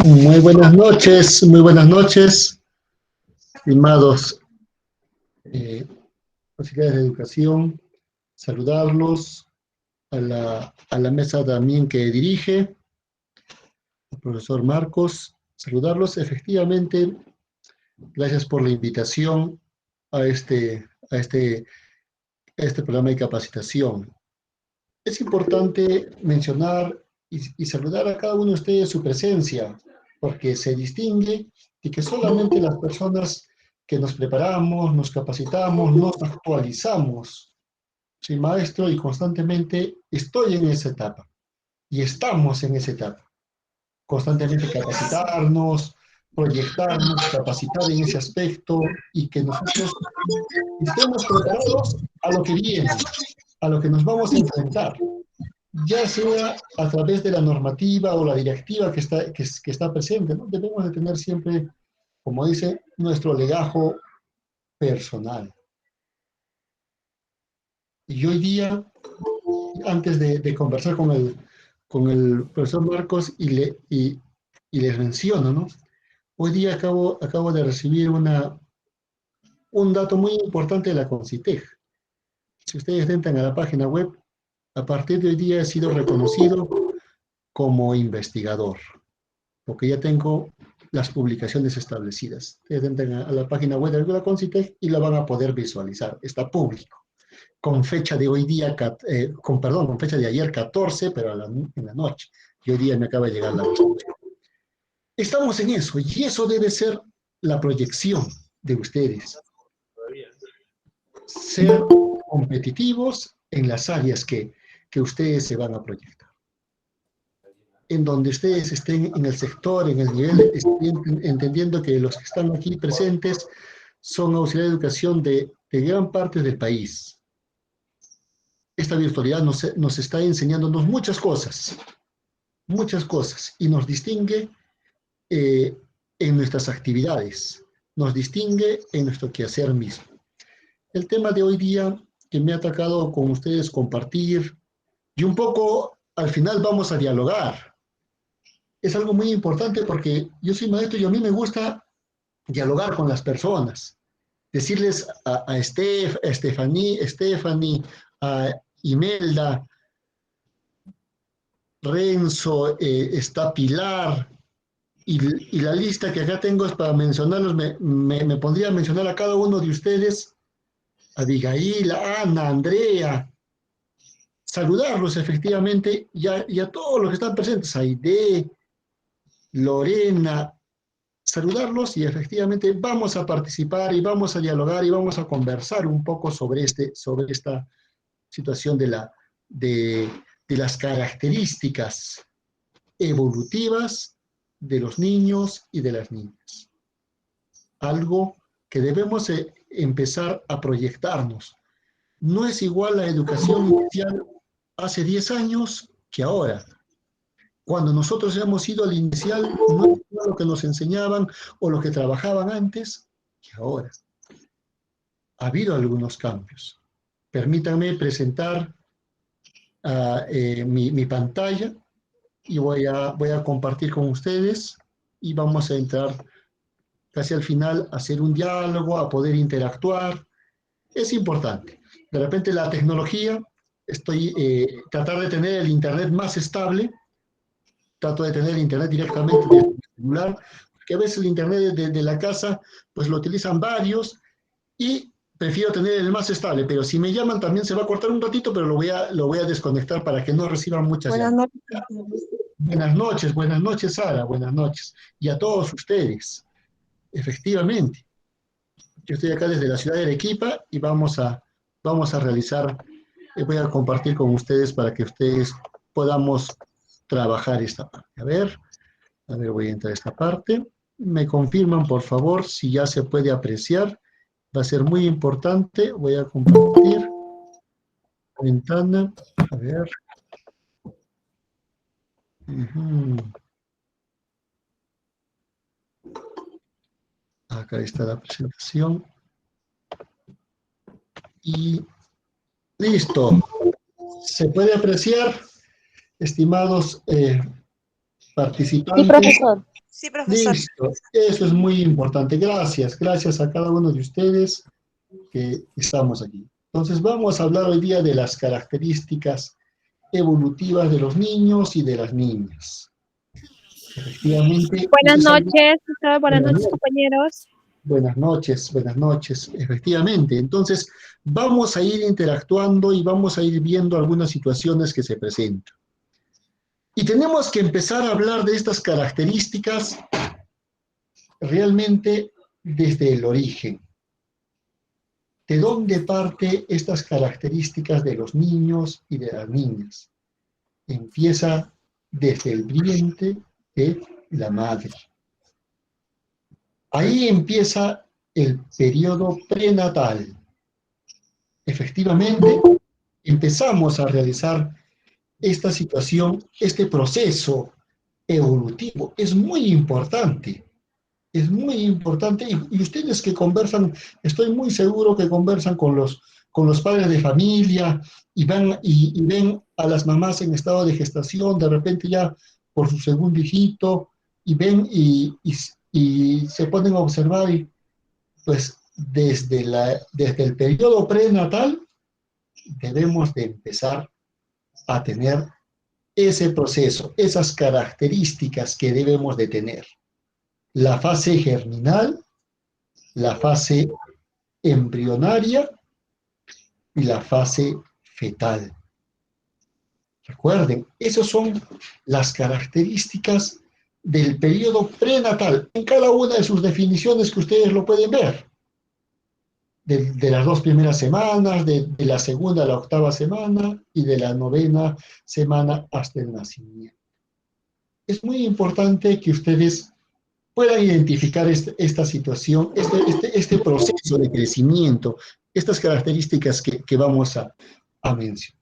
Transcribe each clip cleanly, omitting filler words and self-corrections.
Muy buenas noches, estimados eh, auxiliares de educación. Saludarlos a la mesa también que dirige, el profesor Marcos. Saludarlos efectivamente. Gracias por la invitación a este programa de capacitación. Es importante mencionar y saludar a cada uno de ustedes su presencia, porque se distingue de que solamente las personas que nos preparamos, nos capacitamos, nos actualizamos. Soy maestro y constantemente estoy en esa etapa y estamos en esa etapa. Constantemente capacitarnos, proyectarnos, capacitar en ese aspecto y que nosotros estemos preparados a lo que viene, a lo que nos vamos a enfrentar, ya sea a través de la normativa o la directiva que está presente, ¿no? Debemos de tener siempre, como dice, nuestro legajo personal. Y hoy día, antes de conversar con el profesor Marcos y les menciono, ¿no? Hoy día acabo de recibir un dato muy importante de la CONCITEG. Si ustedes entran a la página web, a partir de hoy día he sido reconocido como investigador, porque ya tengo las publicaciones establecidas. Ustedes entran a la página web de la CONCITEG y la van a poder visualizar. Está público. Con fecha de hoy día, con fecha de ayer 14, pero en la noche. Y hoy día me acaba de llegar la respuesta. Estamos en eso, y eso debe ser la proyección de ustedes. Ser competitivos en las áreas que ustedes se van a proyectar. En donde ustedes estén en el sector, en el nivel, entendiendo que los que están aquí presentes son auxiliares de educación de gran parte del país. Esta virtualidad nos está enseñándonos muchas cosas, y nos distingue en nuestras actividades, nos distingue en nuestro quehacer mismo. El tema de hoy día que me ha tocado con ustedes compartir, y un poco al final vamos a dialogar. Es algo muy importante porque yo soy maestro y a mí me gusta dialogar con las personas, decirles a Stephanie, a Imelda, Renzo, está Pilar, y la lista que acá tengo es para mencionarlos, me pondría a mencionar a cada uno de ustedes, Abigail, Ana, Andrea, saludarlos efectivamente y a todos los que están presentes, Aide, Lorena, saludarlos y efectivamente vamos a participar y vamos a dialogar y vamos a conversar un poco sobre esta situación de las características evolutivas de los niños y de las niñas. Algo que debemos empezar a proyectarnos. No es igual la educación inicial hace 10 años que ahora. Cuando nosotros hemos ido al inicial, no es igual lo que nos enseñaban o lo que trabajaban antes que ahora. Ha habido algunos cambios. Permítanme presentar mi pantalla y voy a compartir con ustedes y vamos a entrar casi al final a hacer un diálogo, a poder interactuar. Es importante. De repente la tecnología, tratar de tener el internet más estable, trato de tener el internet directamente desde el celular, porque a veces el internet de la casa, pues lo utilizan varios y prefiero tener el más estable, pero si me llaman también se va a cortar un ratito, pero lo voy a desconectar para que no reciban muchas Buenas llamadas. noches. Buenas noches, Sara, buenas noches. Y a todos ustedes, efectivamente. Yo estoy acá desde la ciudad de Arequipa y vamos a realizar, voy a compartir con ustedes para que ustedes podamos trabajar esta parte. A ver, voy a entrar a esta parte. Me confirman, por favor, si ya se puede apreciar. Va a ser muy importante. Voy a compartir ventana. A ver. Acá está la presentación. Y listo. ¿Se puede apreciar, estimados Sí, participantes? profesor. Sí, profesor. Listo, eso es muy importante. Gracias, gracias a cada uno de ustedes que estamos aquí. Entonces vamos a hablar hoy día de las características evolutivas de los niños y de las niñas. Efectivamente, Buenas eso es algo... noches, profesor. Buenas noches, compañeros. Buenas noches, efectivamente. Entonces, vamos a ir interactuando y vamos a ir viendo algunas situaciones que se presentan. Y tenemos que empezar a hablar de estas características realmente desde el origen. ¿De dónde parte estas características de los niños y de las niñas? Empieza desde el vientre de la madre. Ahí empieza el periodo prenatal. Efectivamente, empezamos a realizar esta situación, este proceso evolutivo. Es muy importante. Es muy importante, y ustedes que conversan, estoy muy seguro que conversan con los padres de familia y ven a las mamás en estado de gestación, de repente ya por su segundo hijito, y ven y se ponen a observar, y pues desde el periodo prenatal debemos de empezar a tener ese proceso, esas características que debemos de tener. La fase germinal, la fase embrionaria y la fase fetal. Recuerden, esas son las características del periodo prenatal, en cada una de sus definiciones que ustedes lo pueden ver. De las 2 primeras semanas, de la segunda a la 8ª semana y de la 9ª semana hasta el nacimiento. Es muy importante que ustedes puedan identificar esta situación, este proceso de crecimiento, estas características que vamos a mencionar.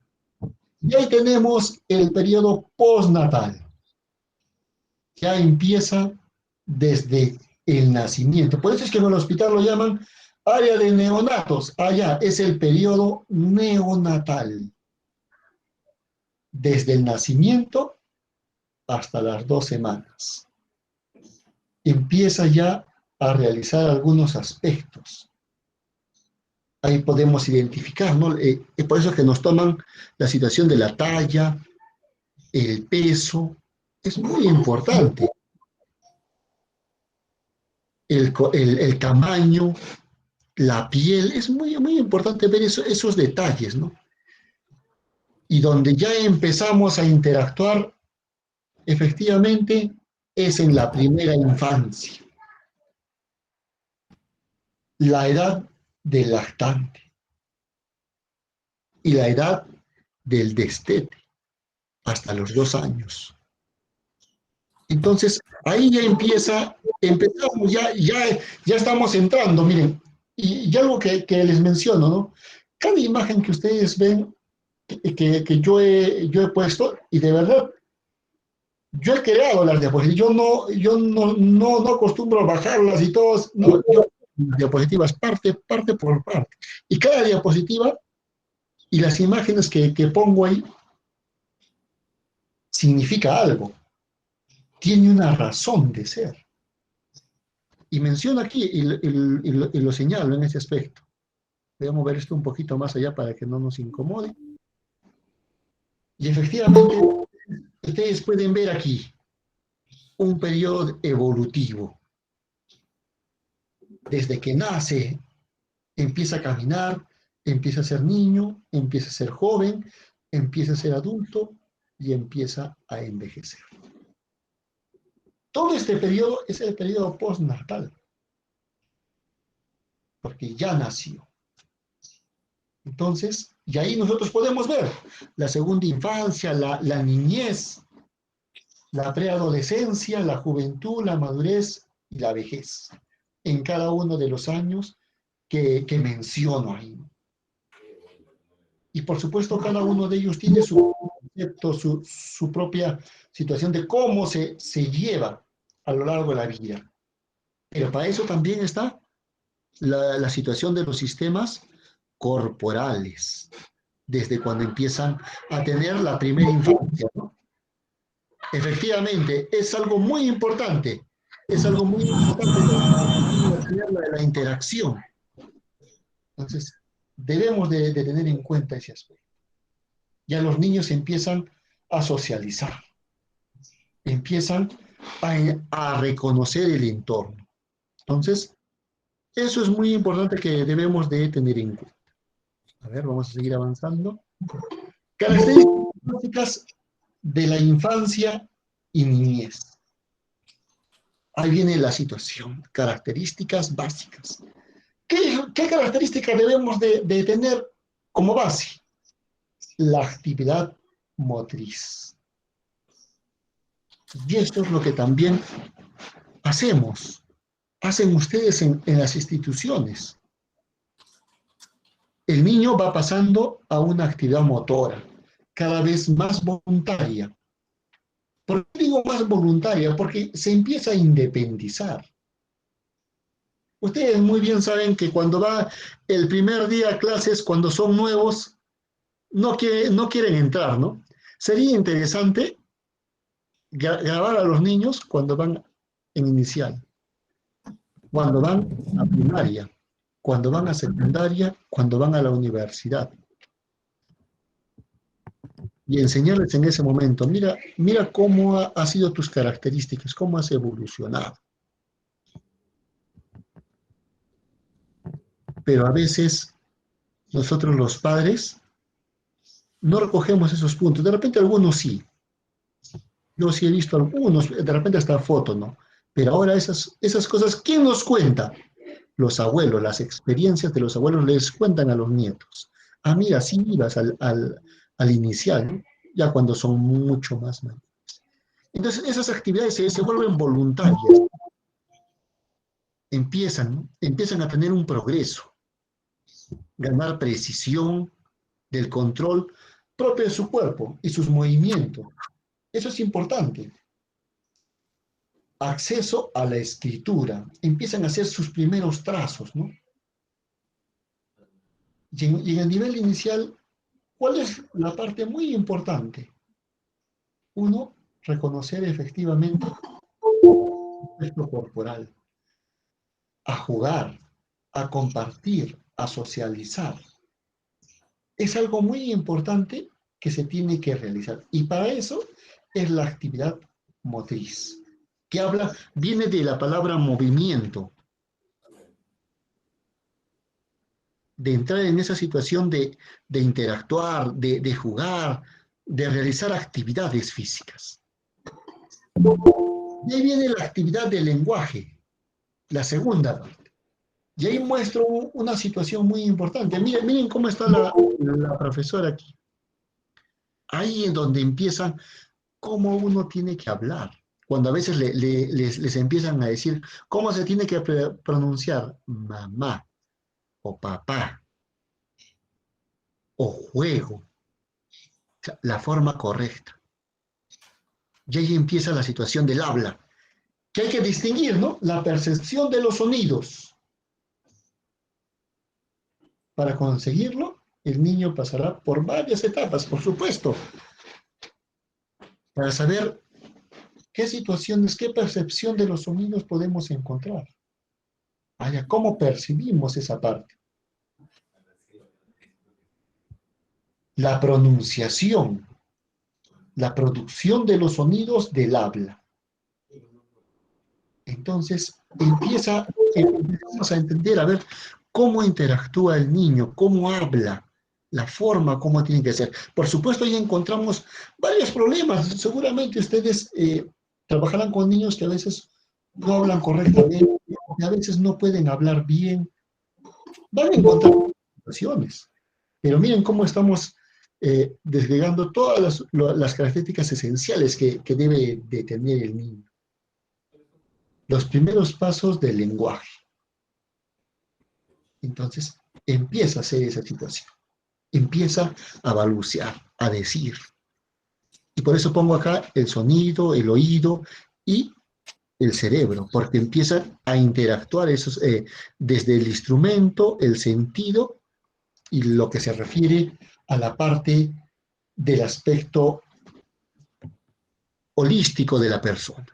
Y ahí tenemos el periodo postnatal. Ya empieza desde el nacimiento. Por eso es que en el hospital lo llaman área de neonatos. Allá es el periodo neonatal. Desde el nacimiento hasta las 2 semanas. Empieza ya a realizar algunos aspectos. Ahí podemos identificar, ¿no? Por eso es que nos toman la situación de la talla, el peso, es muy importante. El tamaño, la piel, es muy, muy importante ver esos detalles, ¿no? Y donde ya empezamos a interactuar, efectivamente, es en la primera infancia. La edad del lactante y la edad del destete, hasta los 2 años. Entonces, ahí ya empezamos, ya estamos entrando, miren, y algo que les menciono, ¿no? Cada imagen que ustedes ven, que yo he puesto, y de verdad, yo he creado las diapositivas, yo no acostumbro a bajarlas y todos, no, yo diapositivas parte por parte. Y cada diapositiva y las imágenes que pongo ahí significa algo, tiene una razón de ser. Y menciono aquí y lo señalo en ese aspecto. Voy a mover esto un poquito más allá para que no nos incomode. Y efectivamente, ustedes pueden ver aquí un periodo evolutivo. Desde que nace, empieza a caminar, empieza a ser niño, empieza a ser joven, empieza a ser adulto y empieza a envejecer. Todo este periodo es el periodo postnatal, porque ya nació. Entonces, y ahí nosotros podemos ver la segunda infancia, la niñez, la preadolescencia, la juventud, la madurez y la vejez, en cada uno de los años que menciono ahí. Y por supuesto, cada uno de ellos tiene su concepto, su propia situación de cómo se lleva a lo largo de la vida. Pero para eso también está la situación de los sistemas corporales, desde cuando empiezan a tener la primera infancia, ¿no? Efectivamente, es algo muy importante es algo muy importante la interacción. Entonces, debemos de tener en cuenta ese aspecto. Ya los niños empiezan a socializar, empiezan a reconocer el entorno. Entonces, eso es muy importante que debemos de tener en cuenta. A ver, vamos a seguir avanzando. Características de la infancia y niñez. Ahí viene la situación, características básicas. ¿Qué características debemos de tener como base? La actividad motriz. Y esto es lo que también hacen ustedes en las instituciones. El niño va pasando a una actividad motora, cada vez más voluntaria. ¿Por qué digo más voluntaria? Porque se empieza a independizar. Ustedes muy bien saben que cuando va el primer día a clases, cuando son nuevos, no quieren entrar, ¿no? Sería interesante grabar a los niños cuando van en inicial, cuando van a primaria, cuando van a secundaria, cuando van a la universidad. Y enseñarles en ese momento, mira cómo ha sido tus características, cómo has evolucionado. Pero a veces nosotros los padres no recogemos esos puntos. De repente algunos sí. Yo sí he visto algunos, de repente hasta fotos, ¿no? Pero ahora esas cosas, ¿quién nos cuenta? Los abuelos, las experiencias de los abuelos les cuentan a los nietos. Ah, mira, sí ibas al inicial, ¿no? Ya cuando son mucho más mayores. Entonces, esas actividades se vuelven voluntarias. Empiezan, ¿no? Empiezan a tener un progreso, ganar precisión del control propio de su cuerpo y sus movimientos. Eso es importante. Acceso a la escritura. Empiezan a hacer sus primeros trazos, ¿no? Y en el nivel inicial, ¿cuál es la parte muy importante? Uno, reconocer efectivamente el gesto corporal, a jugar, a compartir, a socializar. Es algo muy importante que se tiene que realizar. Y para eso es la actividad motriz, que viene de la palabra movimiento, de entrar en esa situación de interactuar, de jugar, de realizar actividades físicas. Y ahí viene la actividad del lenguaje, la segunda parte. Y ahí muestro una situación muy importante. Miren cómo está la profesora aquí. Ahí es donde empieza cómo uno tiene que hablar. Cuando a veces les empiezan a decir cómo se tiene que pronunciar mamá o papá o juego, o sea, la forma correcta. Y ahí empieza la situación del habla, que hay que distinguir, ¿no? La percepción de los sonidos. Para conseguirlo, el niño pasará por varias etapas, por supuesto, para saber qué situaciones, qué percepción de los sonidos podemos encontrar. Vaya, ¿cómo percibimos esa parte? La pronunciación, la producción de los sonidos del habla. Entonces, empezamos a entender, a ver, cómo interactúa el niño, cómo habla, la forma, cómo tiene que ser. Por supuesto, ahí encontramos varios problemas. Seguramente ustedes trabajarán con niños que a veces no hablan correctamente, que a veces no pueden hablar bien. Van a encontrar situaciones. Pero miren cómo estamos desgregando todas las características esenciales que debe de tener el niño. Los primeros pasos del lenguaje. Entonces, empieza a hacer esa situación. Empieza a balbucear, a decir. Y por eso pongo acá el sonido, el oído y el cerebro, porque empiezan a interactuar desde el instrumento, el sentido y lo que se refiere a la parte del aspecto holístico de la persona.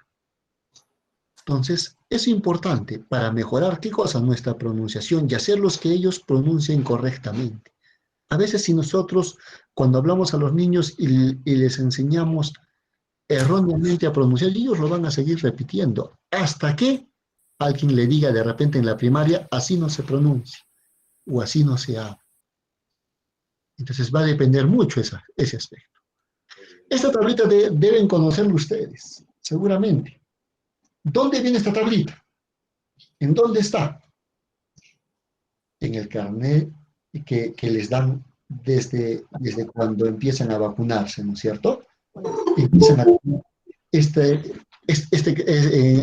Entonces, es importante para mejorar, ¿qué cosa? Nuestra pronunciación y hacerlos que ellos pronuncien correctamente. A veces si nosotros, cuando hablamos a los niños y les enseñamos erróneamente a pronunciar, ellos lo van a seguir repitiendo, hasta que alguien le diga de repente en la primaria, así no se pronuncia, o así no se habla. Entonces va a depender mucho ese aspecto. Esta tablita deben conocerlo ustedes, seguramente. ¿Dónde viene esta tablita? ¿En dónde está? En el carnet que les dan desde cuando empiezan a vacunarse, ¿no es cierto? Empiezan a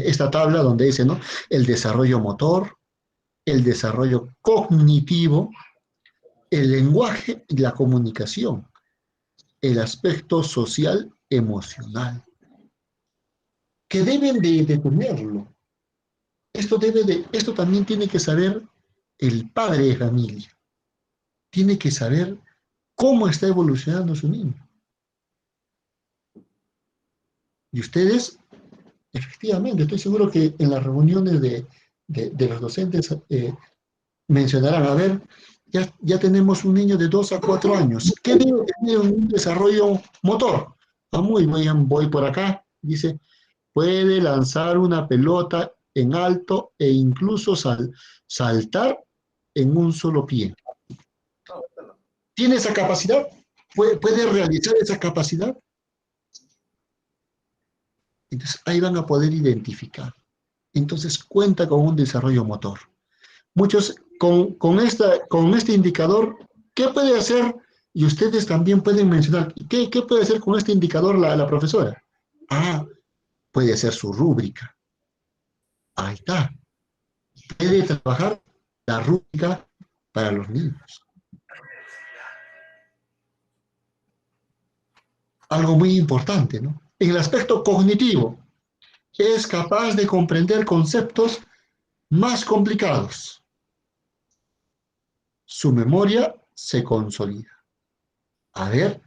esta tabla donde dice, ¿no? El desarrollo motor, el desarrollo cognitivo, el lenguaje y la comunicación, el aspecto social emocional, que deben de tenerlo. Esto también tiene que saber el padre de familia. Tiene que saber cómo está evolucionando su niño. Y ustedes, efectivamente, estoy seguro que en las reuniones de los docentes mencionarán, a ver, ya tenemos un niño de 2 a 4 años. ¿Qué debe tener un desarrollo motor? Ah, muy bien, voy por acá. Dice, puede lanzar una pelota en alto e incluso saltar en un solo pie. ¿Tiene esa capacidad? ¿Puede realizar esa capacidad? Entonces ahí van a poder identificar. Entonces cuenta con un desarrollo motor. Muchos con este indicador, ¿qué puede hacer? Y ustedes también pueden mencionar, ¿qué puede hacer con este indicador la profesora? Ah, puede hacer su rúbrica. Ahí está. Puede trabajar la rúbrica para los niños. Algo muy importante, ¿no? En el aspecto cognitivo, es capaz de comprender conceptos más complicados. Su memoria se consolida. A ver,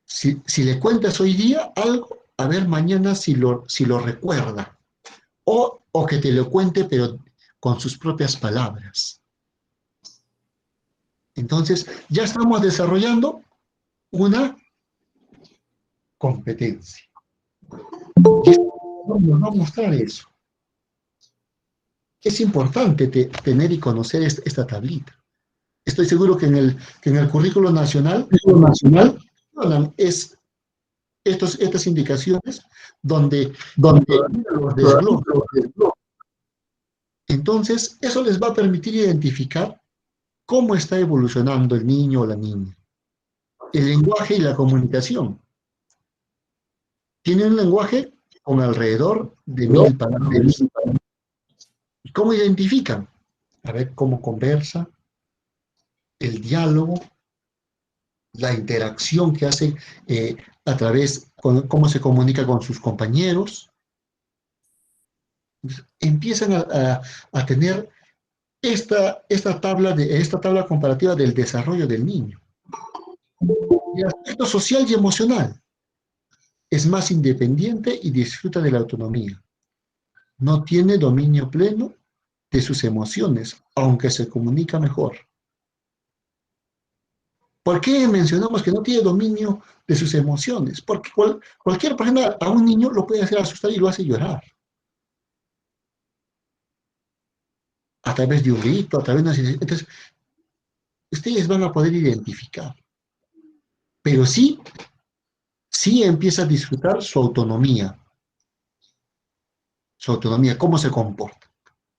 si le cuentas hoy día algo, a ver mañana si lo recuerda. O que te lo cuente, pero con sus propias palabras. Entonces, ya estamos desarrollando una competencia. Y nos va a mostrar eso. Es importante tener y conocer esta tablita. Estoy seguro que en el currículo nacional es estas indicaciones donde los desglosa. Entonces, eso les va a permitir identificar cómo está evolucionando el niño o la niña. El lenguaje y la comunicación. Tiene un lenguaje con alrededor de 1000 palabras. ¿Y cómo identifican? A ver cómo conversa, el diálogo, la interacción que hace a través, cómo se comunica con sus compañeros. Empiezan a tener esta tabla comparativa del desarrollo del niño. El aspecto social y emocional. Es más independiente y disfruta de la autonomía. No tiene dominio pleno de sus emociones, aunque se comunica mejor. ¿Por qué mencionamos que no tiene dominio de sus emociones? Porque cualquier persona a un niño lo puede hacer asustar y lo hace llorar. A través de un grito, a través de una... Entonces, ustedes van a poder identificar. Pero sí empieza a disfrutar su autonomía. Su autonomía, cómo se comporta.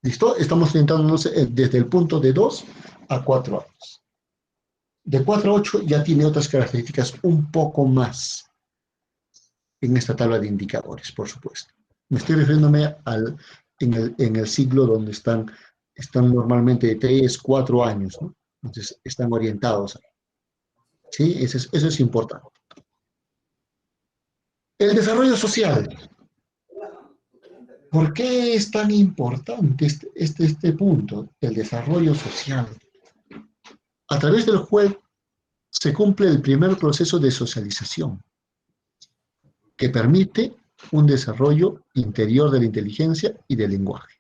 ¿Listo? Estamos orientándonos desde el punto de 2 a 4 años. De 4 a 8 ya tiene otras características un poco más en esta tabla de indicadores, por supuesto. Me estoy refiriéndome en el siglo donde están normalmente de 3, 4 años, ¿no? Entonces están orientados ahí. ¿Sí? Eso es importante. El desarrollo social. ¿Por qué es tan importante este punto, el desarrollo social? A través del juego se cumple el primer proceso de socialización, que permite un desarrollo interior de la inteligencia y del lenguaje,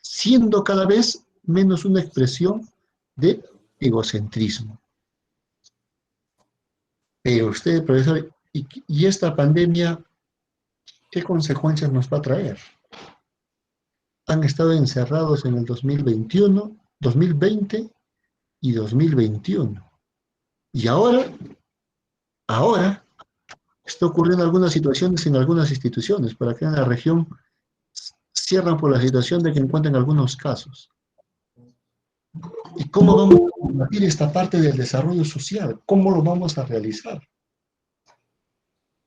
siendo cada vez menos una expresión de egocentrismo. Pero usted, profesor, ¿y esta pandemia qué consecuencias nos va a traer? Han estado encerrados en el 2021, 2020 y 2021. Y ahora está ocurriendo algunas situaciones en algunas instituciones. Por acá en la región cierran por la situación de que encuentran algunos casos. ¿Y cómo vamos a combatir esta parte del desarrollo social? ¿Cómo lo vamos a realizar?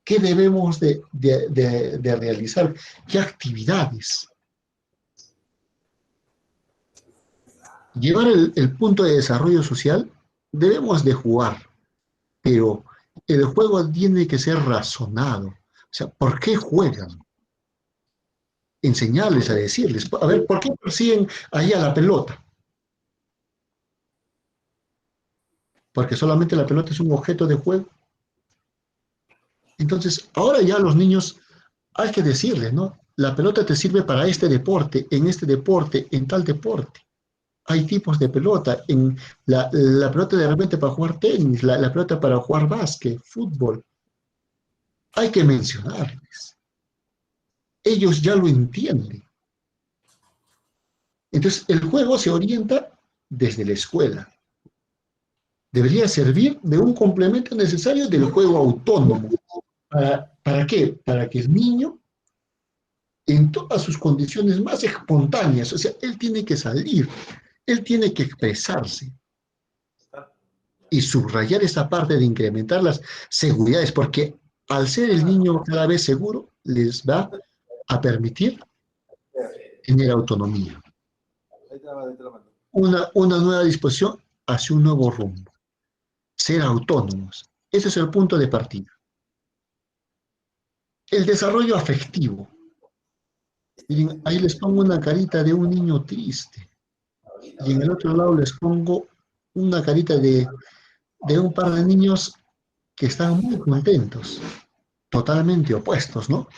¿Qué debemos de realizar? ¿Qué actividades? Llevar el punto de desarrollo social, debemos de jugar, pero el juego tiene que ser razonado. O sea, ¿por qué juegan? Enseñarles a decirles, a ver, ¿por qué persiguen ahí a la pelota? Porque solamente la pelota es un objeto de juego. Entonces, ahora ya los niños hay que decirles, ¿no? La pelota te sirve para este deporte, en tal deporte. Hay tipos de pelota, en la pelota de repente para jugar tenis, la pelota para jugar básquet, fútbol. Hay que mencionarles. Ellos ya lo entienden. Entonces, el juego se orienta desde la escuela. Debería servir de un complemento necesario del juego autónomo. ¿Para qué? Para que el niño, en todas sus condiciones más espontáneas, o sea, él tiene que salir, él tiene que expresarse y subrayar esa parte de incrementar las seguridades, porque al ser el niño cada vez seguro, les va a permitir tener autonomía. Una nueva disposición hacia un nuevo rumbo. Ser autónomos. Ese es el punto de partida. El desarrollo afectivo. Miren, ahí les pongo una carita de un niño triste. Y en el otro lado les pongo una carita de un par de niños que están muy contentos. Totalmente opuestos, ¿no?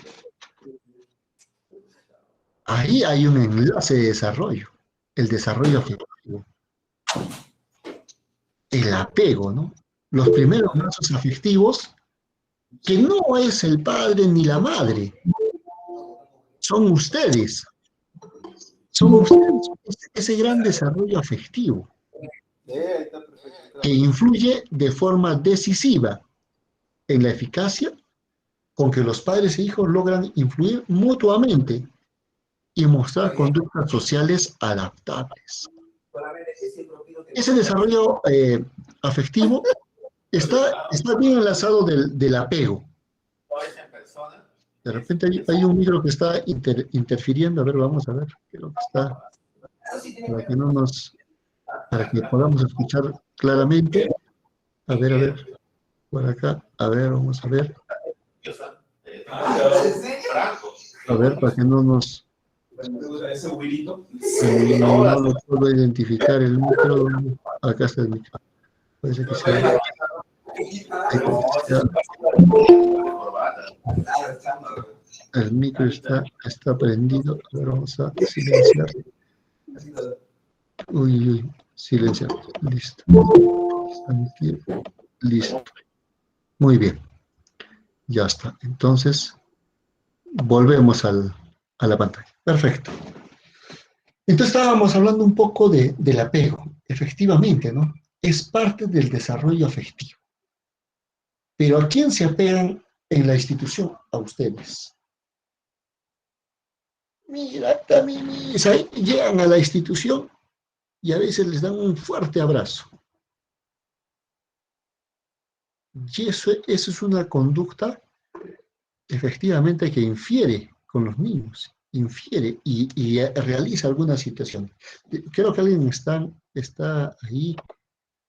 Ahí hay un enlace de desarrollo. El desarrollo afectivo. El apego, ¿no? Los primeros lazos afectivos, que no es el padre ni la madre, son ustedes. Son ustedes ese gran desarrollo afectivo que influye de forma decisiva en la eficacia con que los padres e hijos logran influir mutuamente y mostrar conductas sociales adaptables. Ese desarrollo afectivo está bien enlazado del apego. De repente hay un micro que está interfiriendo. A ver, vamos a ver qué es lo que está, para que podamos escuchar claramente. A ver, por acá. A ver, vamos a ver. A ver, para que no nos... no lo puedo identificar el micro. Acá está el micro. Parece que sea... El micro está prendido. A ver, vamos a silenciar. Uy, silenciar. Listo. Listo. Muy bien. Ya está. Entonces, volvemos a la pantalla. Perfecto. Entonces estábamos hablando un poco del apego. Efectivamente, ¿no? Es parte del desarrollo afectivo. Pero ¿a quién se apegan en la institución? A ustedes. Mira, llegan a la institución y a veces les dan un fuerte abrazo. Y eso es una conducta efectivamente que infiere con los niños, infiere y realiza alguna situación. Creo que alguien está ahí.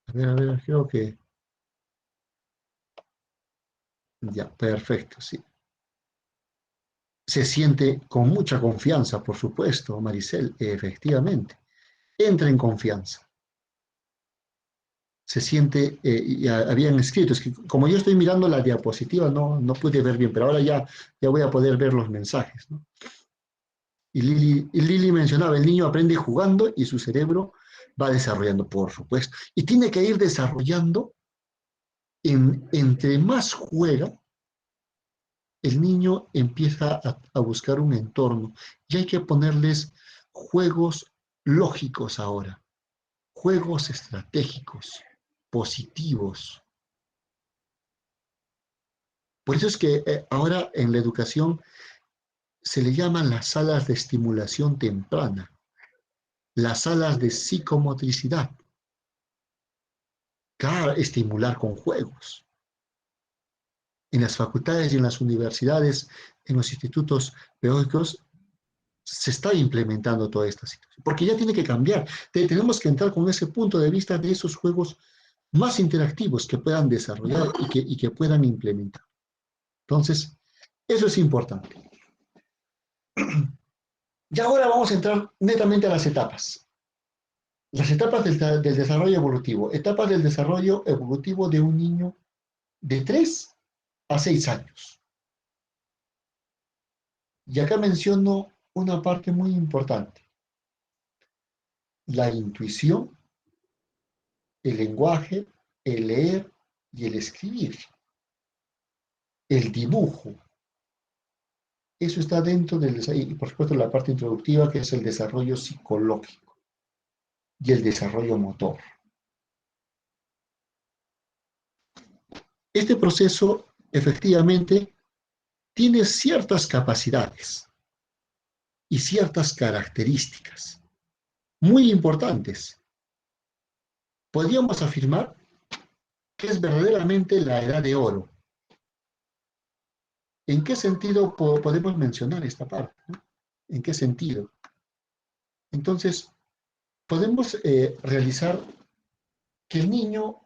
A ver, creo que... Ya, perfecto, sí. Se siente con mucha confianza, por supuesto, Maricel, efectivamente. Entra en confianza. se siente, habían escrito, es que como yo estoy mirando la diapositiva, no pude ver bien, pero ahora ya voy a poder ver los mensajes, ¿no? Y Lili mencionaba, el niño aprende jugando y su cerebro va desarrollando, por supuesto. Y tiene que ir desarrollando, entre más juega, el niño empieza a buscar un entorno. Y hay que ponerles juegos lógicos ahora, juegos estratégicos, positivos. Por eso es que ahora en la educación se le llaman las salas de estimulación temprana, las salas de psicomotricidad. Claro, estimular con juegos. En las facultades y en las universidades, en los institutos pedagógicos, se está implementando toda esta situación, porque ya tiene que cambiar. Tenemos que entrar con ese punto de vista de esos juegos más interactivos que puedan desarrollar y que puedan implementar. Entonces, eso es importante. Y ahora vamos a entrar netamente a las etapas. Las etapas del desarrollo evolutivo. Etapas del desarrollo evolutivo de un niño de 3 a 6 años. Y acá menciono una parte muy importante. La intuición, el lenguaje, el leer y el escribir. El dibujo. Eso está dentro del desarrollo, y por supuesto la parte introductiva, que es el desarrollo psicológico y el desarrollo motor. Este proceso, efectivamente, tiene ciertas capacidades y ciertas características muy importantes. Podríamos afirmar que es verdaderamente la edad de oro. ¿En qué sentido podemos mencionar esta parte? ¿En qué sentido? Entonces, podemos realizar que el niño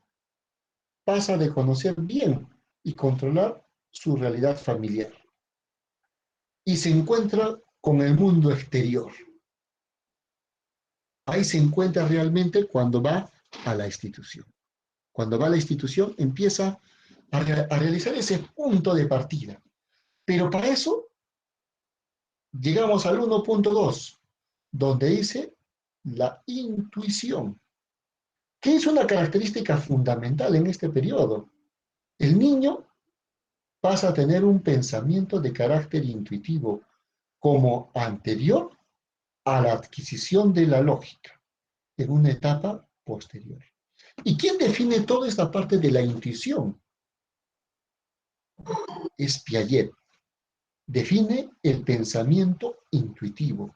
pasa de conocer bien y controlar su realidad familiar y se encuentra con el mundo exterior. Ahí se encuentra realmente cuando va a la institución. Cuando va a la institución empieza a realizar ese punto de partida. Pero para eso llegamos al 1.2, donde dice la intuición, que es una característica fundamental en este periodo. El niño pasa a tener un pensamiento de carácter intuitivo como anterior a la adquisición de la lógica, en una etapa posterior. ¿Y quién define toda esta parte de la intuición? Es Piaget. Define el pensamiento intuitivo.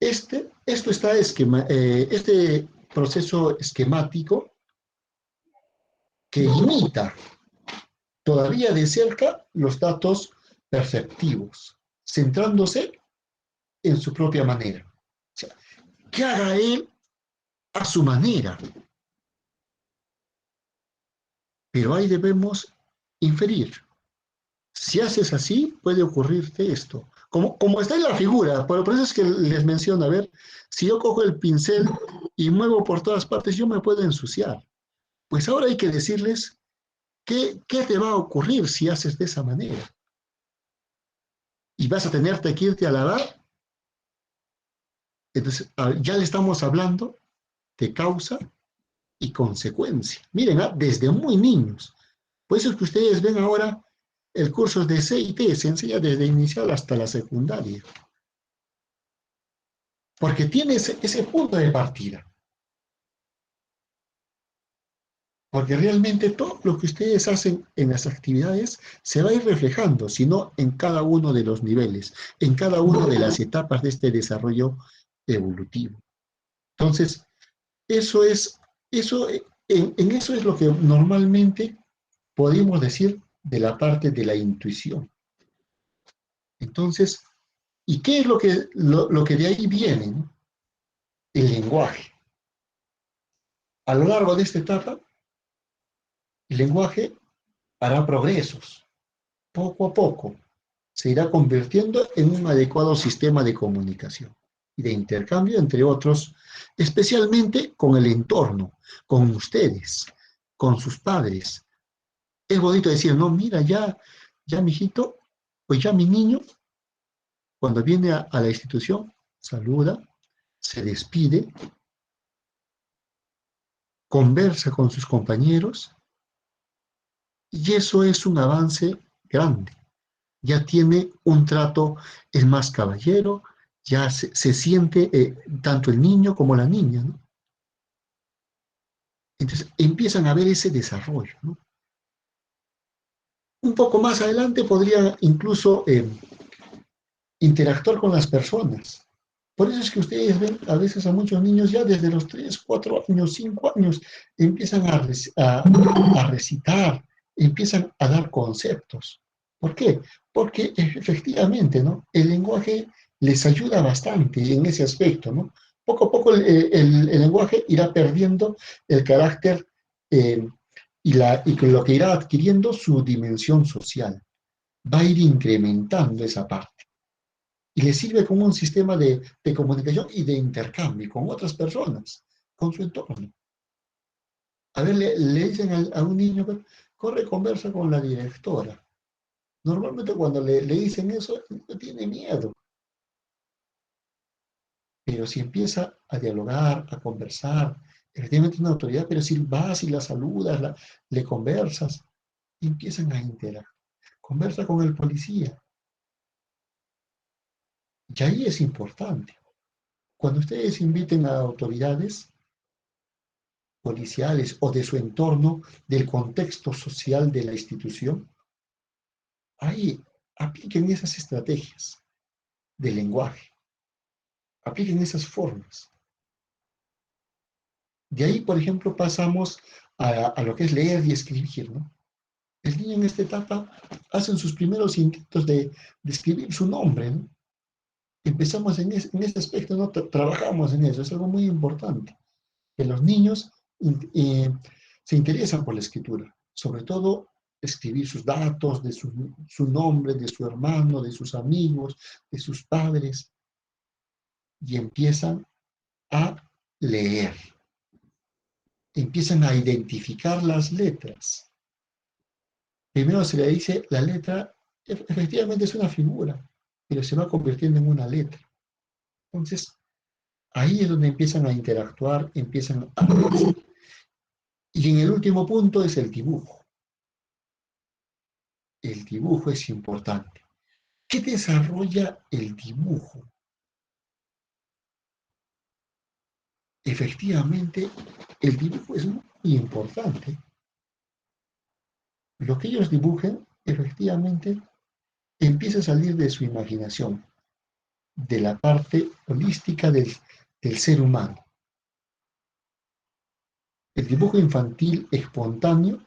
Este proceso esquemático que imita todavía de cerca los datos perceptivos, centrándose en su propia manera. O sea, que haga él a su manera. Pero ahí debemos inferir. Si haces así, puede ocurrirte esto. Como está en la figura, por eso es que les menciono, a ver, si yo cojo el pincel y muevo por todas partes, yo me puedo ensuciar. Pues ahora hay que decirles qué te va a ocurrir si haces de esa manera. Y vas a tenerte que irte a lavar. Entonces, ya le estamos hablando de causa y consecuencia. Miren, desde muy niños. Por eso es que ustedes ven ahora el curso de CIT, se enseña desde inicial hasta la secundaria. Porque tiene ese punto de partida. Porque realmente todo lo que ustedes hacen en las actividades se va a ir reflejando, sino en cada uno de los niveles, en cada una de las etapas de este desarrollo evolutivo. Entonces, eso es lo que normalmente podemos decir de la parte de la intuición. Entonces, ¿y qué es lo que de ahí viene? ¿No? El lenguaje. A lo largo de esta etapa, el lenguaje hará progresos. Poco a poco se irá convirtiendo en un adecuado sistema de comunicación. y de intercambio entre otros, especialmente con el entorno, con ustedes, con sus padres. Es bonito decir, no, mira, ya mijito, pues ya mi niño, cuando viene a la institución, saluda, se despide, conversa con sus compañeros, y eso es un avance grande. Ya tiene un trato, es más caballero, ya se siente tanto el niño como la niña, ¿no? Entonces empiezan a ver ese desarrollo, ¿no? Un poco más adelante podría incluso interactuar con las personas. Por eso es que ustedes ven a veces a muchos niños ya desde los 3, 4 años, 5 años, empiezan a recitar, empiezan a dar conceptos. ¿Por qué? Porque efectivamente, ¿no? El lenguaje les ayuda bastante en ese aspecto, ¿no? Poco a poco el lenguaje irá perdiendo el carácter eh, y con lo que irá adquiriendo su dimensión social. Va a ir incrementando esa parte y le sirve como un sistema de comunicación y de intercambio con otras personas, con su entorno. A ver, le dicen a un niño, corre, conversa con la directora. Normalmente cuando le dicen eso, el niño tiene miedo. Pero si empieza a dialogar, a conversar, efectivamente una autoridad, pero si vas y la saludas, le conversas, empiezan a interactuar. Conversa con el policía. Y ahí es importante. Cuando ustedes inviten a autoridades policiales o de su entorno, del contexto social de la institución, ahí apliquen esas estrategias de lenguaje, apliquen esas formas. De ahí, por ejemplo, pasamos a lo que es leer y escribir, ¿no? El niño en esta etapa hace sus primeros intentos de escribir su nombre, ¿no? Empezamos en ese aspecto, ¿no? Trabajamos en eso, es algo muy importante, que los niños se interesan por la escritura, sobre todo escribir sus datos, de su nombre, de su hermano, de sus amigos, de sus padres, y empiezan a leer, empiezan a identificar las letras. Primero se le dice, la letra efectivamente es una figura, pero se va convirtiendo en una letra. Entonces, ahí es donde empiezan a interactuar, empiezan a pensar. Y en el último punto es el dibujo. El dibujo es importante. ¿Qué desarrolla el dibujo? Efectivamente, el dibujo es muy importante. Lo que ellos dibujen, efectivamente, empieza a salir de su imaginación, de la parte holística del ser humano. El dibujo infantil espontáneo,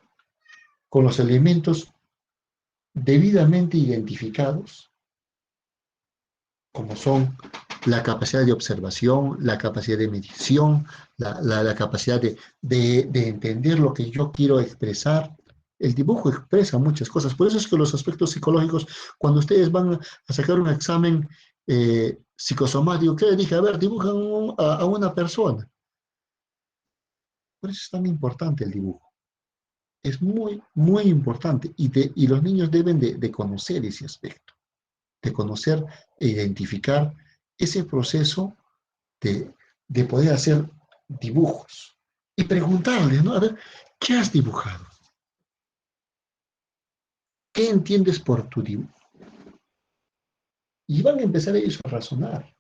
con los elementos debidamente identificados, como son la capacidad de observación, la capacidad de medición, la capacidad de entender lo que yo quiero expresar. El dibujo expresa muchas cosas. Por eso es que los aspectos psicológicos, cuando ustedes van a sacar un examen psicosomático, ¿qué les dije? A ver, dibujan a una persona. Por eso es tan importante el dibujo. Es muy, muy importante. Y los niños deben de conocer ese aspecto, de conocer e identificar ese proceso de poder hacer dibujos y preguntarles, ¿no? A ver, ¿qué has dibujado? ¿Qué entiendes por tu dibujo? Y van a empezar ellos a razonar.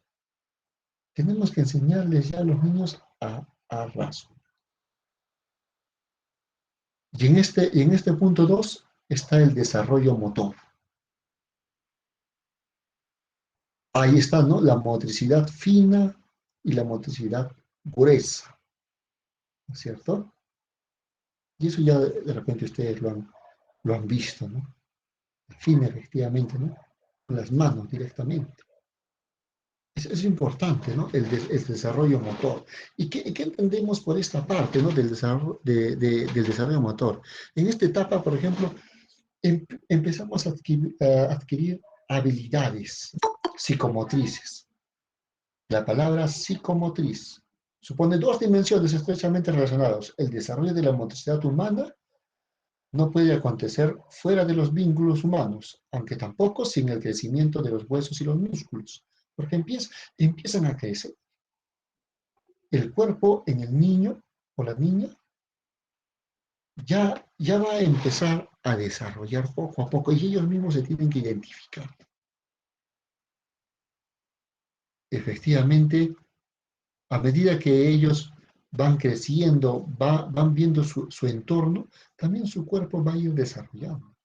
Tenemos que enseñarles ya a los niños a razonar. Y en este punto 2 está el desarrollo motor. Ahí está, ¿no? La motricidad fina y la motricidad gruesa, ¿no es cierto? Y eso ya de repente ustedes lo han visto, ¿no? Fina, efectivamente, ¿no? Con las manos directamente. Es importante, ¿no? El desarrollo motor. ¿Y qué entendemos por esta parte, ¿no? Del desarrollo, del desarrollo motor? En esta etapa, por ejemplo, empezamos a adquirir habilidades psicomotrices. La palabra psicomotriz supone dos dimensiones estrechamente relacionadas. El desarrollo de la motricidad humana no puede acontecer fuera de los vínculos humanos, aunque tampoco sin el crecimiento de los huesos y los músculos, porque empiezan a crecer. El cuerpo en el niño o la niña ya va a empezar a desarrollar poco a poco y ellos mismos se tienen que identificar. Efectivamente, a medida que ellos van creciendo, van viendo su entorno, también su cuerpo va a ir desarrollando.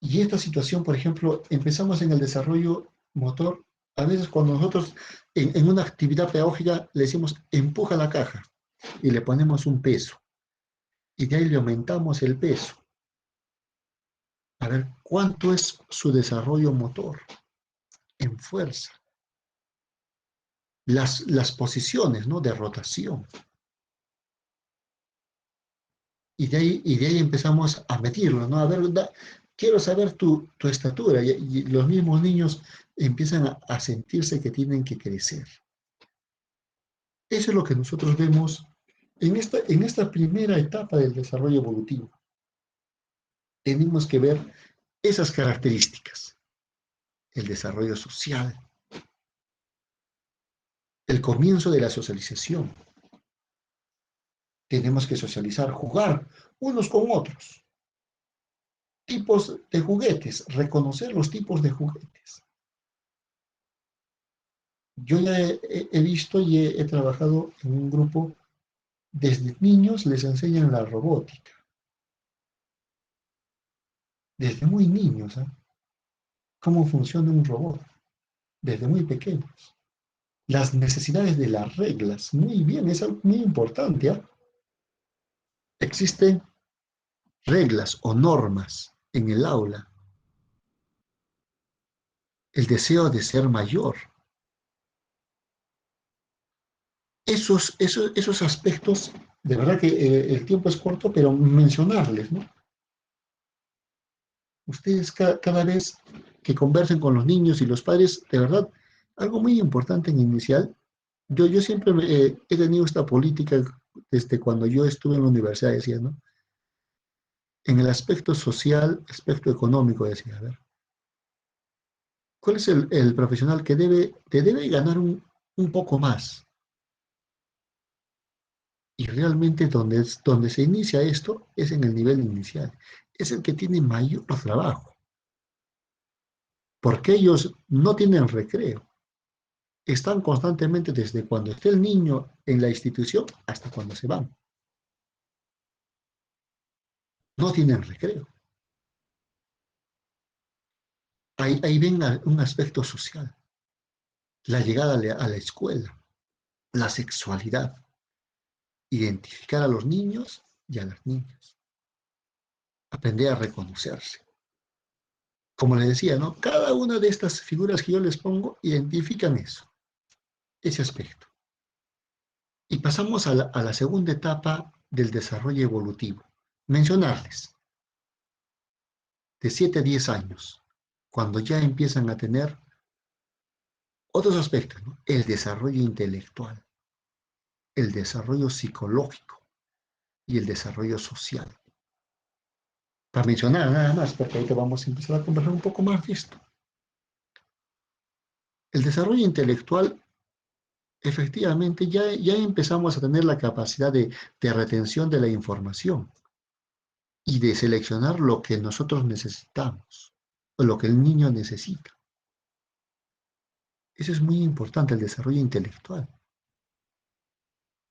Y esta situación, por ejemplo, empezamos en el desarrollo motor. A veces cuando nosotros en una actividad pedagógica le decimos empuja la caja y le ponemos un peso y de ahí le aumentamos el peso. A ver, ¿cuánto es su desarrollo motor en fuerza? Las posiciones, ¿no?, de rotación. Y de ahí empezamos a medirlo, ¿no? A ver, quiero saber tu estatura. Y los mismos niños empiezan a sentirse que tienen que crecer. Eso es lo que nosotros vemos en esta primera etapa del desarrollo evolutivo. Tenemos que ver esas características. El desarrollo social, el comienzo de la socialización. Tenemos que socializar, jugar unos con otros. Tipos de juguetes, reconocer los tipos de juguetes. Yo ya he visto y he trabajado en un grupo, desde niños les enseñan la robótica. Desde muy niños, ¿eh? Cómo funciona un robot, desde muy pequeños. Las necesidades de las reglas, muy bien, es algo muy importante, ¿eh? Existen reglas o normas en el aula. El deseo de ser mayor. Esos aspectos, de verdad que el tiempo es corto, pero mencionarles, ¿no? Ustedes cada vez que conversen con los niños y los padres, de verdad, algo muy importante en inicial, yo siempre he tenido esta política desde cuando yo estuve en la universidad, decía, ¿no? En el aspecto social, aspecto económico, decía, a ver, ¿cuál es el profesional que te debe ganar un poco más? Y realmente donde se inicia esto es en el nivel inicial. Es el que tiene mayor trabajo, porque ellos no tienen recreo. Están constantemente desde cuando está el niño en la institución hasta cuando se van. No tienen recreo. Ahí ven un aspecto social, la llegada a la escuela, la sexualidad, identificar a los niños y a las niñas, aprender a reconocerse. Como les decía, ¿no? Cada una de estas figuras que yo les pongo identifican eso, ese aspecto. Y pasamos a la segunda etapa del desarrollo evolutivo. Mencionarles, de 7 a 10 años, cuando ya empiezan a tener otros aspectos, ¿no? El desarrollo intelectual, el desarrollo psicológico y el desarrollo social. Para mencionar nada más, porque ahorita vamos a empezar a conversar un poco más de esto. El desarrollo intelectual, efectivamente, ya empezamos a tener la capacidad de retención de la información y de seleccionar lo que nosotros necesitamos o lo que el niño necesita. Eso es muy importante, el desarrollo intelectual.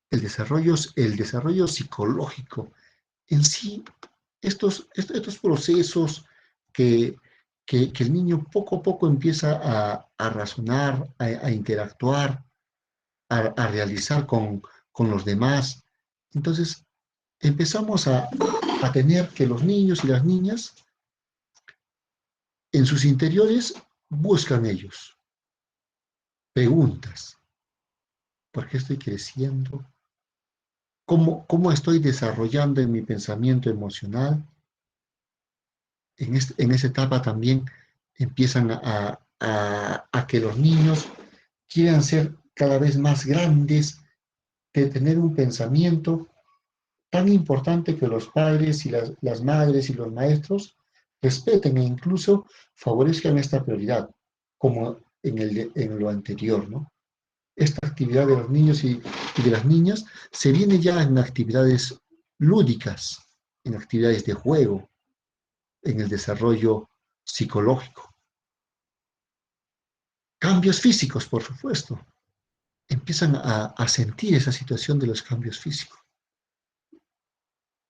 El desarrollo psicológico. En sí, estos procesos que, que el niño poco a poco empieza a razonar, a interactuar, a realizar con los demás. Entonces, empezamos a tener que los niños y las niñas en sus interiores buscan ellos preguntas. ¿Por qué estoy creciendo? ¿Cómo estoy desarrollando en mi pensamiento emocional? En esa etapa también empiezan a que los niños quieran ser cada vez más grandes, de tener un pensamiento tan importante que los padres y las madres y los maestros respeten e incluso favorezcan esta prioridad, como en lo anterior, ¿no? Esta actividad de los niños y de las niñas se viene ya en actividades lúdicas, en actividades de juego, en el desarrollo psicológico. Cambios físicos, por supuesto. Empiezan a sentir esa situación de los cambios físicos.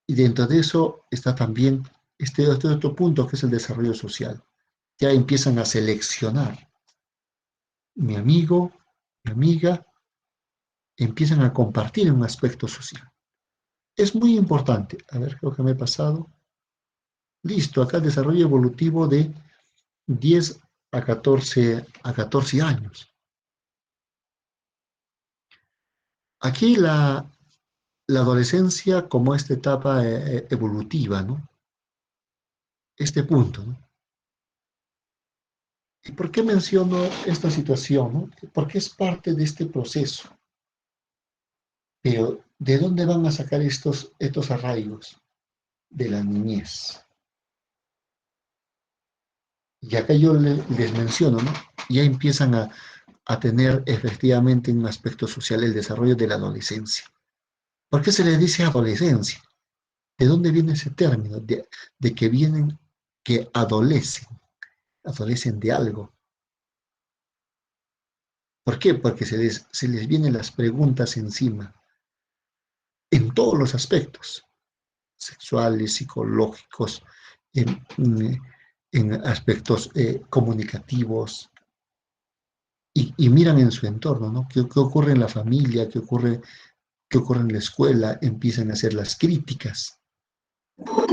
Y dentro de eso está también este otro punto que es el desarrollo social. Ya empiezan a seleccionar. Mi amigo, mi amiga, empiezan a compartir un aspecto social. Es muy importante. A ver, creo que me he pasado. Listo, acá el desarrollo evolutivo de 10 a 14 años. Aquí la adolescencia como esta etapa evolutiva, ¿no? Este punto, ¿no? ¿Y por qué menciono esta situación, no? Porque es parte de este proceso. Pero, ¿de dónde van a sacar estos arraigos? De la niñez. Y acá yo les menciono, ¿no? Ya empiezan a tener efectivamente un aspecto social el desarrollo de la adolescencia. ¿Por qué se les dice adolescencia? ¿De dónde viene ese término? De que vienen, que adolecen de algo. ¿Por qué? Porque se les vienen las preguntas encima, en todos los aspectos, sexuales, psicológicos, en, en aspectos comunicativos, y miran en su entorno, ¿no? ¿Qué ocurre en la familia? ¿Qué ocurre en la escuela? Empiezan a hacer las críticas,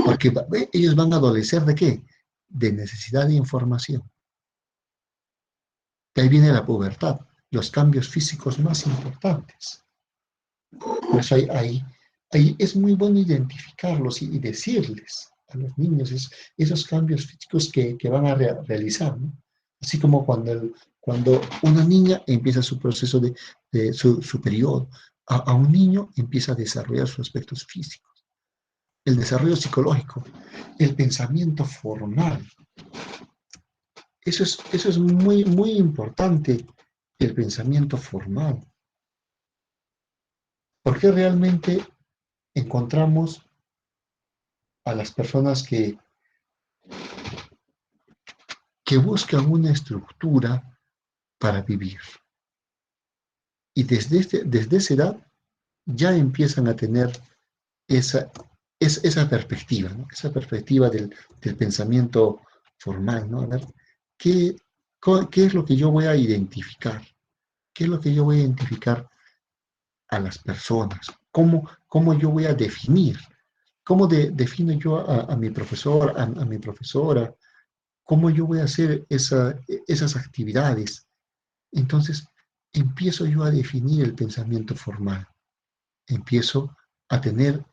porque ellos van a adolecer ¿de qué? De necesidad de información. De ahí viene la pubertad, los cambios físicos más importantes. Por eso ahí es muy bueno identificarlos y decirles a los niños esos cambios físicos que van a realizar, ¿no? Así como cuando una niña empieza su proceso de su periodo, a un niño empieza a desarrollar sus aspectos físicos, el desarrollo psicológico, el pensamiento formal. Eso es muy, muy importante, el pensamiento formal. Porque realmente encontramos a las personas que buscan una estructura para vivir. Y desde esa edad ya empiezan a tener esa perspectiva, ¿no? Esa perspectiva del pensamiento formal, ¿no? A ver, ¿qué es lo que yo voy a identificar? ¿Qué es lo que yo voy a identificar a las personas? ¿Cómo yo voy a definir? ¿Cómo defino yo a mi profesor, a mi profesora? ¿Cómo yo voy a hacer esas actividades? Entonces, empiezo yo a definir el pensamiento formal. Empiezo a tener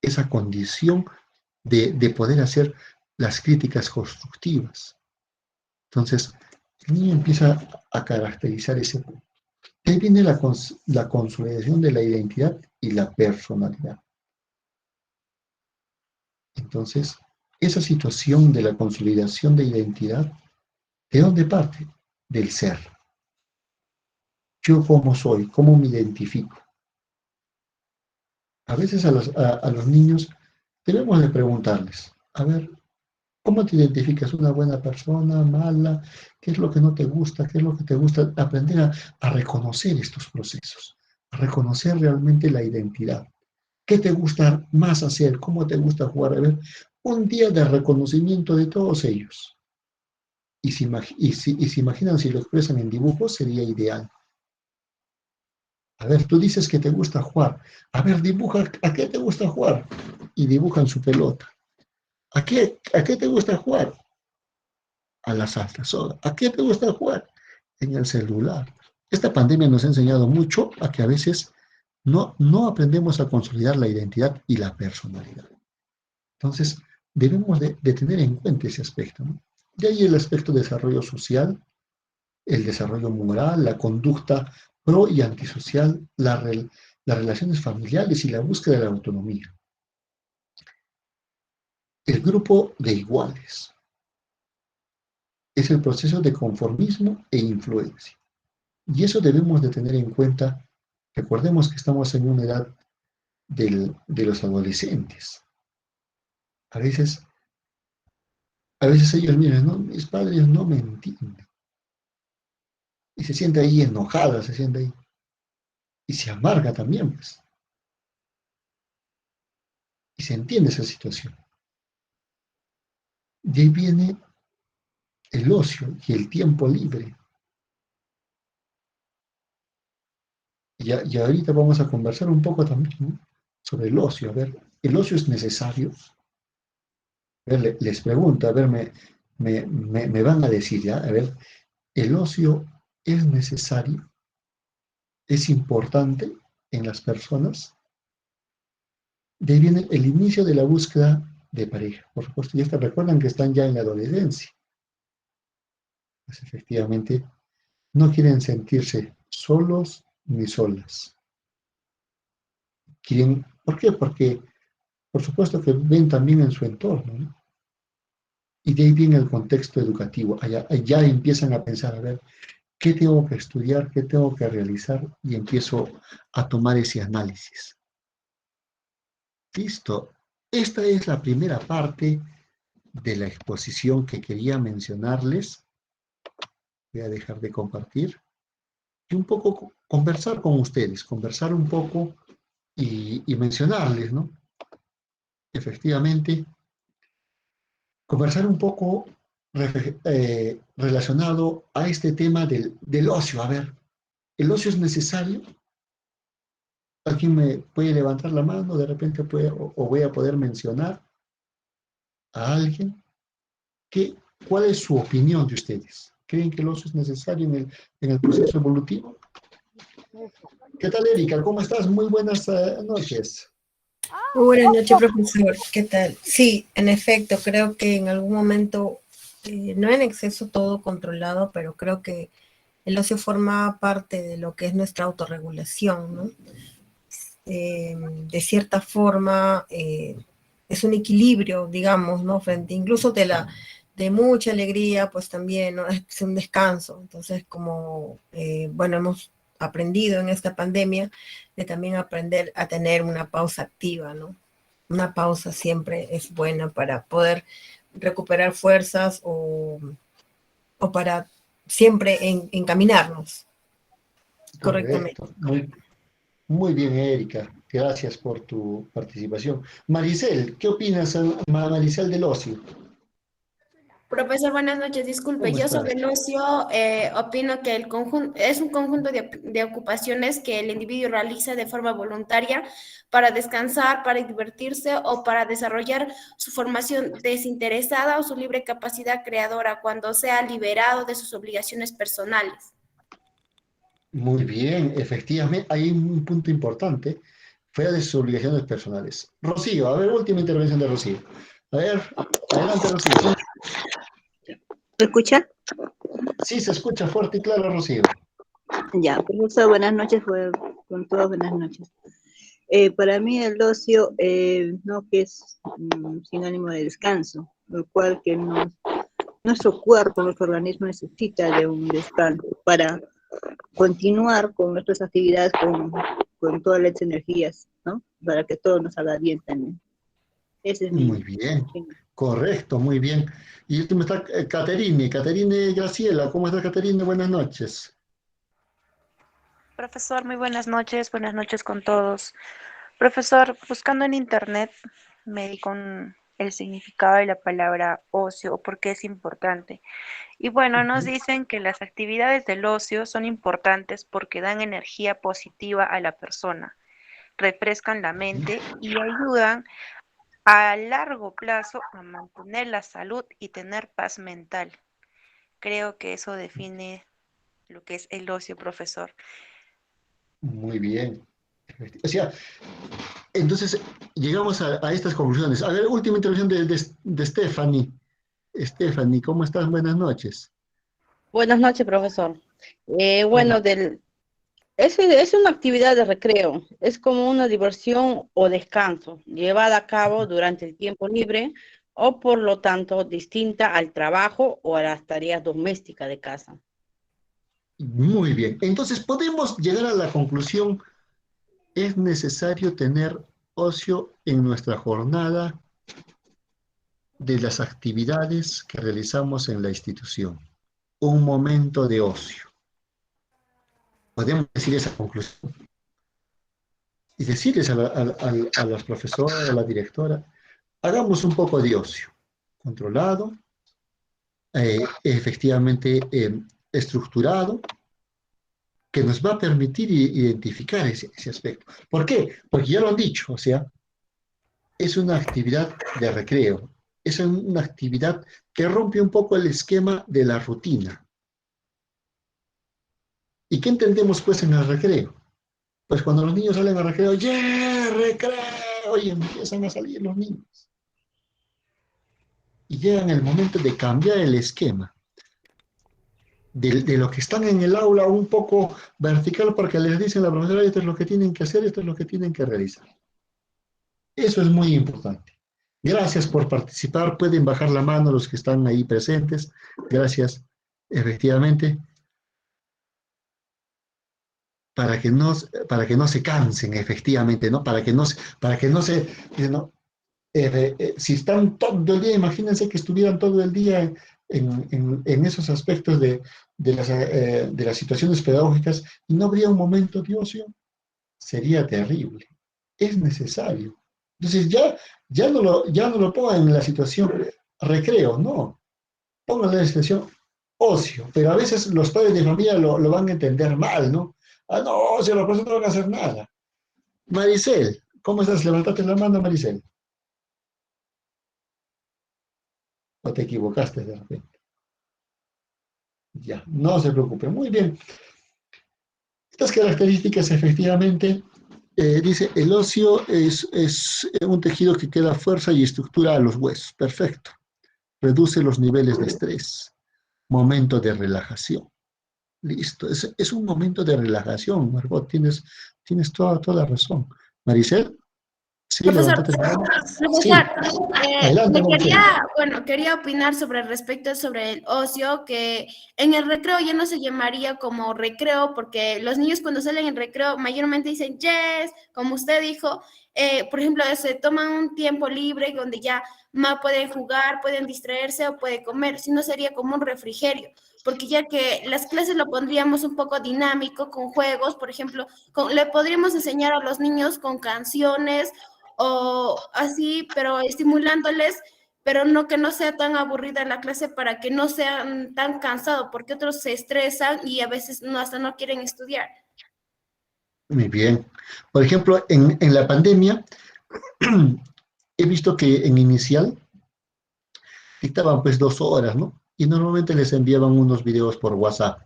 esa condición de poder hacer las críticas constructivas. Entonces, el niño empieza a caracterizar ese punto. Ahí viene la consolidación de la identidad y la personalidad. Entonces, esa situación de la consolidación de identidad, ¿de dónde parte? Del ser. Yo cómo soy, cómo me identifico. A veces a los niños debemos de preguntarles, a ver, ¿cómo te identificas? ¿Una buena persona, mala? ¿Qué es lo que no te gusta? ¿Qué es lo que te gusta? Aprender a reconocer estos procesos, a reconocer realmente la identidad. ¿Qué te gusta más hacer? ¿Cómo te gusta jugar? A ver, un día de reconocimiento de todos ellos. Y si imaginan si lo expresan en dibujos, sería ideal. A ver, tú dices que te gusta jugar. A ver, dibuja, ¿a qué te gusta jugar? Y dibujan su pelota. ¿A qué te gusta jugar? A la salsa soda. ¿A qué te gusta jugar? En el celular. Esta pandemia nos ha enseñado mucho a que a veces no aprendemos a consolidar la identidad y la personalidad. Entonces, debemos de tener en cuenta ese aspecto, ¿no? De ahí el aspecto de desarrollo social, el desarrollo moral, la conducta pro y antisocial, las relaciones familiares y la búsqueda de la autonomía. El grupo de iguales es el proceso de conformismo e influencia. Y eso debemos de tener en cuenta. Recordemos que estamos en una edad de los adolescentes. A veces, a veces ellos miran, ¿no? Mis padres no me entienden. Y se siente ahí enojada, se siente ahí. Y se amarga también, pues. Y se entiende esa situación. De ahí viene el ocio y el tiempo libre. Y ahorita vamos a conversar un poco también, ¿no? Sobre el ocio. A ver, ¿el ocio es necesario? A ver, les pregunto, a ver, me van a decir ya, a ver, ¿el ocio es necesario? ¿Es importante en las personas? De ahí viene el inicio de la búsqueda de pareja. Por supuesto, ya recuerdan que están ya en la adolescencia. Pues efectivamente, no quieren sentirse solos ni solas. Quieren, ¿por qué? Porque, por supuesto, que ven también en su entorno, ¿no? Y de ahí viene el contexto educativo. Allá empiezan a pensar, a ver, ¿qué tengo que estudiar? ¿Qué tengo que realizar? Y empiezo a tomar ese análisis. Listo. Esta es la primera parte de la exposición que quería mencionarles. Voy a dejar de compartir y un poco conversar con ustedes, conversar un poco y mencionarles, ¿no? Efectivamente, conversar un poco relacionado a este tema del ocio. A ver, ¿el ocio es necesario? ¿Alguien me puede levantar la mano? De repente o voy a poder mencionar a alguien. ¿Qué, ¿Cuál es su opinión de ustedes? ¿Creen que el ocio es necesario en el proceso evolutivo? ¿Qué tal, Erika? ¿Cómo estás? Muy buenas noches. Buenas noches, profesor. ¿Qué tal? Sí, en efecto, creo que en algún momento, no en exceso todo controlado, pero creo que el ocio forma parte de lo que es nuestra autorregulación, ¿no? De cierta forma, es un equilibrio, digamos, ¿no? Frente incluso de mucha alegría, pues también, ¿no? Es un descanso. Entonces, como, bueno, hemos aprendido en esta pandemia de también aprender a tener una pausa activa, ¿no? Una pausa siempre es buena para poder recuperar fuerzas o para siempre encaminarnos correctamente. Correcto. Muy bien, Erika. Gracias por tu participación. Maricel, ¿qué opinas, Maricel, del ocio? Profesor, buenas noches. Disculpe, ¿Cómo yo sobre estás? el ocio opino que el conjunto es un conjunto de ocupaciones que el individuo realiza de forma voluntaria para descansar, para divertirse o para desarrollar su formación desinteresada o su libre capacidad creadora cuando sea liberado de sus obligaciones personales. Muy bien, efectivamente, hay un punto importante, fuera de sus obligaciones personales. Rocío, a ver, última intervención de Rocío. A ver, adelante, Rocío. ¿Me escucha? Sí, se escucha fuerte y claro, Rocío. Ya, profesor, buenas noches, con todos buenas noches. Para mí el ocio no que es sinónimo de descanso, lo cual que nuestro cuerpo, nuestro organismo necesita de un descanso para continuar con nuestras actividades con todas las energías, ¿no? Para que todo nos salga bien también. Ese es Muy mi bien, opinión. correcto, muy bien. Y último está Caterine Graciela. ¿Cómo estás, Caterine? Buenas noches. Profesor, muy buenas noches con todos. Profesor, buscando en internet me di con el significado de la palabra ocio o por qué es importante. Y bueno, nos dicen que las actividades del ocio son importantes porque dan energía positiva a la persona, refrescan la mente y ayudan a largo plazo a mantener la salud y tener paz mental. Creo que eso define lo que es el ocio, profesor. Muy bien. O sea, entonces llegamos a estas conclusiones. A ver, última intervención de Stephanie. Stephanie, ¿cómo estás? Buenas noches. Buenas noches, profesor. Bueno, es una actividad de recreo, es como una diversión o descanso llevada a cabo durante el tiempo libre o por lo tanto distinta al trabajo o a las tareas domésticas de casa. Muy bien. Entonces podemos llegar a la conclusión, es necesario tener ocio en nuestra jornada de las actividades que realizamos en la institución. Un momento de ocio. Podemos decir esa conclusión. Y decirles a las profesoras, a la directora, hagamos un poco de ocio, controlado, efectivamente estructurado, que nos va a permitir identificar ese aspecto. ¿Por qué? Porque ya lo han dicho, o sea, es una actividad de recreo, es una actividad que rompe un poco el esquema de la rutina. ¿Y qué entendemos pues en el recreo? Pues cuando los niños salen al recreo, ¡yeah, recreo! Y empiezan a salir los niños. Y llegan el momento de cambiar el esquema de lo que están en el aula un poco vertical, porque les dicen a la profesora, esto es lo que tienen que hacer, esto es lo que tienen que realizar. Eso es muy importante. Gracias por participar. Pueden bajar la mano los que están ahí presentes. Gracias, efectivamente. Para que no se cansen, efectivamente, ¿no? Para que no se, ¿no? Si están todo el día, imagínense que estuvieran todo el día en esos aspectos de las situaciones pedagógicas y no habría un momento de ocio, sería terrible. Es necesario. Entonces ya no lo pongan en la situación recreo, no. Pónganlo en la situación ocio, pero a veces los padres de familia lo van a entender mal, ¿no? Ah, no, si los profesores no van a hacer nada. Maricel, ¿cómo estás? Levantate la mano, Maricel. ¿O te equivocaste de repente? Ya, no se preocupe. Muy bien. Estas características, efectivamente, dice, el ocio es un tejido que queda fuerza y estructura a los huesos. Perfecto. Reduce los niveles de estrés. Momento de relajación. Listo. Es un momento de relajación, Margot. Tienes toda razón. Maricel. Sí, Profesor, levántate la mano. Sí, profesor, adelante, Maricel. quería opinar sobre respecto sobre el ocio, que en el recreo ya no se llamaría como recreo, porque los niños cuando salen en recreo mayormente dicen yes, como usted dijo, por ejemplo, se toman un tiempo libre donde ya más pueden jugar, pueden distraerse o pueden comer, si no sería como un refrigerio, porque ya que las clases lo pondríamos un poco dinámico con juegos, por ejemplo, le podríamos enseñar a los niños con canciones o así, pero estimulándoles, pero no que no sea tan aburrida la clase para que no sean tan cansados, porque otros se estresan y a veces hasta no quieren estudiar. Muy bien. Por ejemplo, en la pandemia, he visto que en inicial dictaban pues 2 horas, ¿no? Y normalmente les enviaban unos videos por WhatsApp.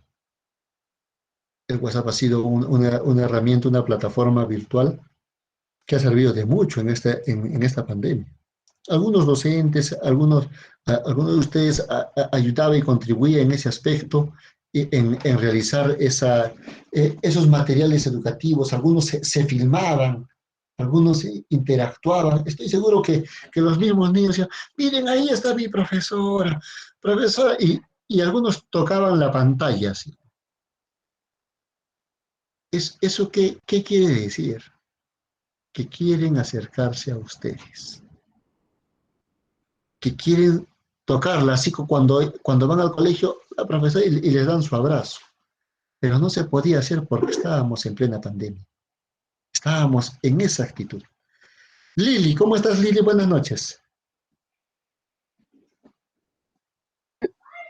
El WhatsApp ha sido una herramienta, una plataforma virtual que ha servido de mucho en esta pandemia. Algunos docentes, algunos de ustedes ayudaban y contribuían en ese aspecto, en realizar esos materiales educativos. Algunos se filmaban, algunos interactuaban. Estoy seguro que los mismos niños decían, miren, ahí está mi profesora, y algunos tocaban la pantalla, ¿sí? ¿Eso qué quiere decir? Que quieren acercarse a ustedes, que quieren tocarla, así como cuando van al colegio, la profesora y les dan su abrazo. Pero no se podía hacer porque estábamos en plena pandemia. Estábamos en esa actitud. Lili, ¿cómo estás, Lili? Buenas noches.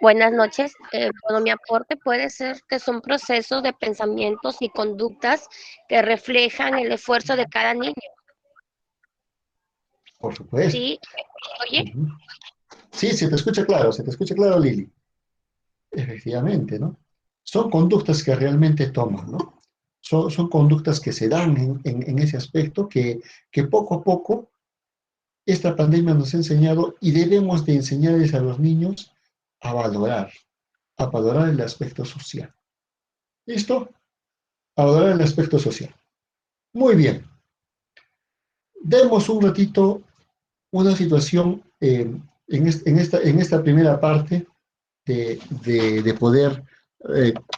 Buenas noches. Bueno, mi aporte puede ser que son procesos de pensamientos y conductas que reflejan el esfuerzo de cada niño. Por supuesto. ¿Sí? ¿Oye? Sí, se te escucha claro, Lili. Efectivamente, ¿no? Son conductas que realmente toman, ¿no? Son conductas que se dan en ese aspecto que poco a poco esta pandemia nos ha enseñado y debemos de enseñarles a los niños a valorar a valorar el aspecto social. ¿Listo? A valorar el aspecto social. Muy bien. Demos un ratito una situación en esta primera parte de poder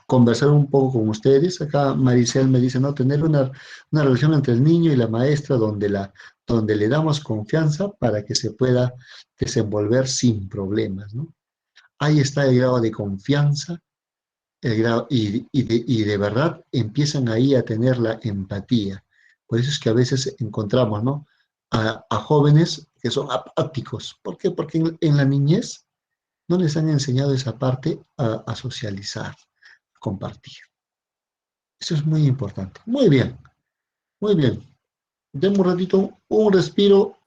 conversar un poco con ustedes. Acá Maricel me dice, no, tener una relación entre el niño y la maestra donde le damos confianza para que se pueda desenvolver sin problemas, ¿no? Ahí está el grado de confianza, el grado, y de verdad empiezan ahí a tener la empatía. Por eso es que a veces encontramos, ¿no?, a jóvenes que son apáticos. ¿Por qué? Porque en la niñez no les han enseñado esa parte a socializar, a compartir. Eso es muy importante. Muy bien, muy bien. Demos un ratito, un respiro